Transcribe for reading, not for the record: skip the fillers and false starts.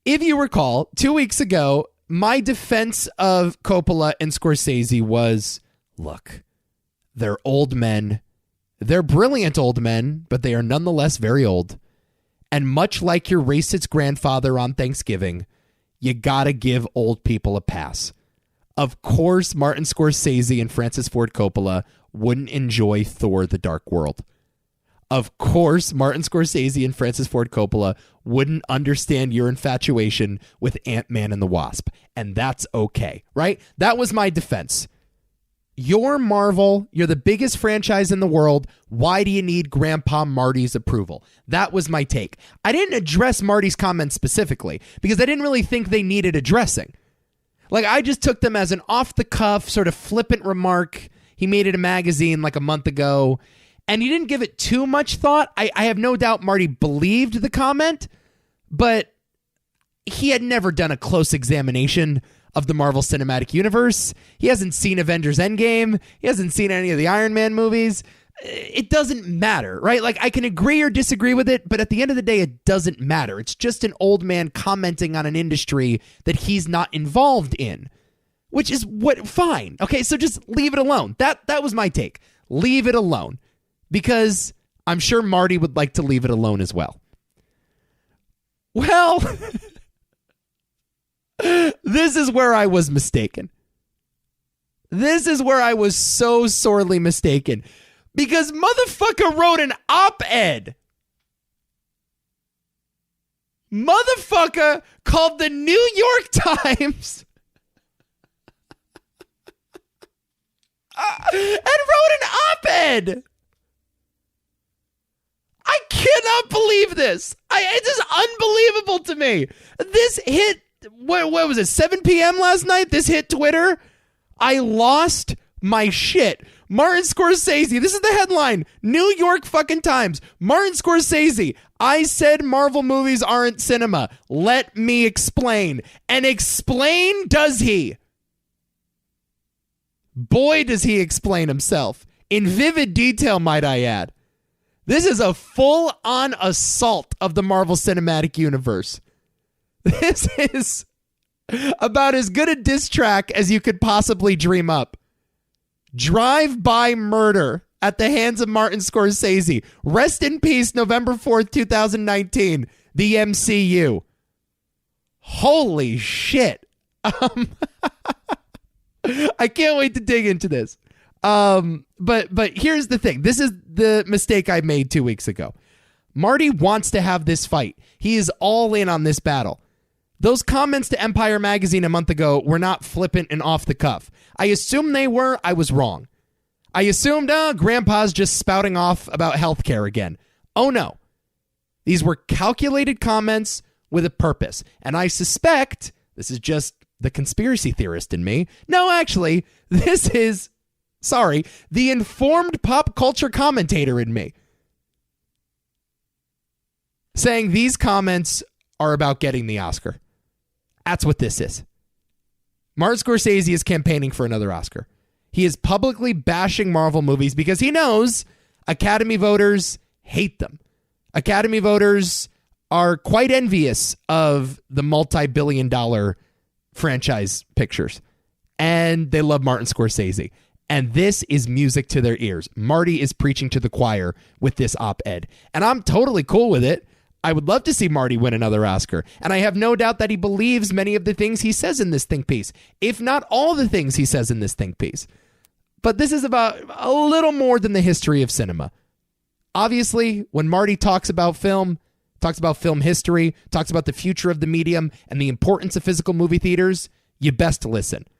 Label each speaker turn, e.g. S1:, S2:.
S1: If you recall, 2 weeks ago, my defense of Coppola and Scorsese was, look, they're old men. They're brilliant old men, but they are nonetheless very old. And much like your racist grandfather on Thanksgiving, you gotta give old people a pass. Of course, Martin Scorsese and Francis Ford Coppola wouldn't enjoy Thor: The Dark World. Of course, Martin Scorsese and Francis Ford Coppola wouldn't understand your infatuation with Ant-Man and the Wasp. And that's okay, right? That was my defense. You're Marvel. You're the biggest franchise in the world. Why do you need Grandpa Marty's approval? That was my take. I didn't address Marty's comments specifically because I didn't really think they needed addressing. Like, I just took them as an off-the-cuff, sort of flippant remark. He made it a magazine like a month ago, and he didn't give it too much thought. I have no doubt Marty believed the comment, but he had never done a close examination of the Marvel Cinematic Universe. He hasn't seen Avengers Endgame. He hasn't seen any of the Iron Man movies. It doesn't matter, right? Like, I can agree or disagree with it, but at the end of the day, it doesn't matter. It's just an old man commenting on an industry that he's not involved in, which is fine. Okay, so just leave it alone. That was my take. Leave it alone, because I'm sure Marty would like to leave it alone as well. Well, this is where I was mistaken. This is where I was so sorely mistaken. Because motherfucker wrote an op-ed. Motherfucker called the New York Times and wrote an op-ed. I cannot believe this. It's just unbelievable to me. This hit, what was it, 7 p.m. last night? This hit Twitter. I lost my shit. Martin Scorsese, this is the headline. New York fucking Times. Martin Scorsese, I said Marvel movies aren't cinema. Let me explain. And explain does he. Boy, does he explain himself. In vivid detail, might I add. This is a full-on assault of the Marvel Cinematic Universe. This is about as good a diss track as you could possibly dream up. Drive-by murder at the hands of Martin Scorsese. Rest in peace, November 4th, 2019. The MCU. Holy shit. I can't wait to dig into this. But here's the thing. This is the mistake I made 2 weeks ago. Marty wants to have this fight. He is all in on this battle. Those comments to Empire Magazine a month ago were not flippant and off the cuff. I assumed they were. I was wrong. I assumed, Grandpa's just spouting off about healthcare again. Oh, no. These were calculated comments with a purpose. And I suspect, this is just the conspiracy theorist in me. No, actually, this is, the informed pop culture commentator in me. Saying these comments are about getting the Oscar. That's what this is. Martin Scorsese is campaigning for another Oscar. He is publicly bashing Marvel movies because he knows Academy voters hate them. Academy voters are quite envious of the multi-billion-dollar franchise pictures. And they love Martin Scorsese. And this is music to their ears. Marty is preaching to the choir with this op-ed. And I'm totally cool with it. I would love to see Marty win another Oscar. And I have no doubt that he believes many of the things he says in this think piece, if not all the things he says in this think piece. But this is about a little more than the history of cinema. Obviously, when Marty talks about film history, talks about the future of the medium and the importance of physical movie theaters, you best listen.